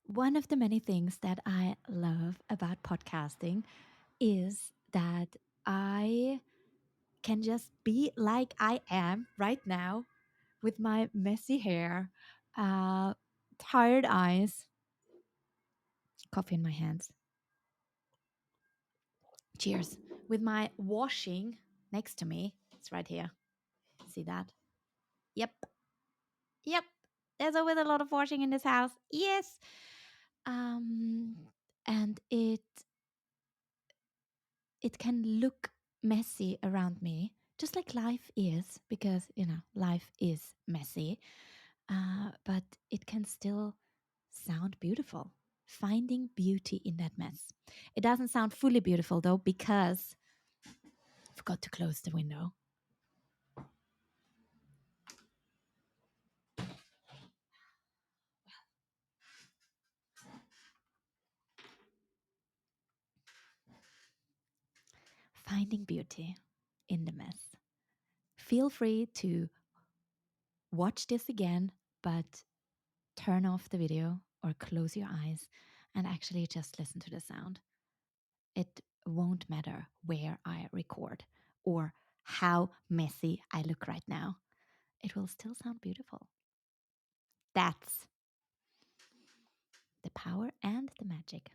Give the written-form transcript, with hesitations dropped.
One of the many things that I love about podcasting is that I can just be like I am right now with my messy hair, uh, tired eyes, coffee in my hands. Cheers. With my washing next to me. It's right here. See that? Yep. Yep. There's always a lot of washing in this house. Yes. Um, and it can look messy around me, just like life is, because life is messy. But it can still sound beautiful. Finding beauty in that mess. It doesn't sound fully beautiful though, because I forgot to close the window. Finding beauty in the mess. Feel free to watch this again, but turn off the video or close your eyes and actually just listen to the sound. It won't matter where I record or how messy I look right now. It will still sound beautiful. That's the power and the magic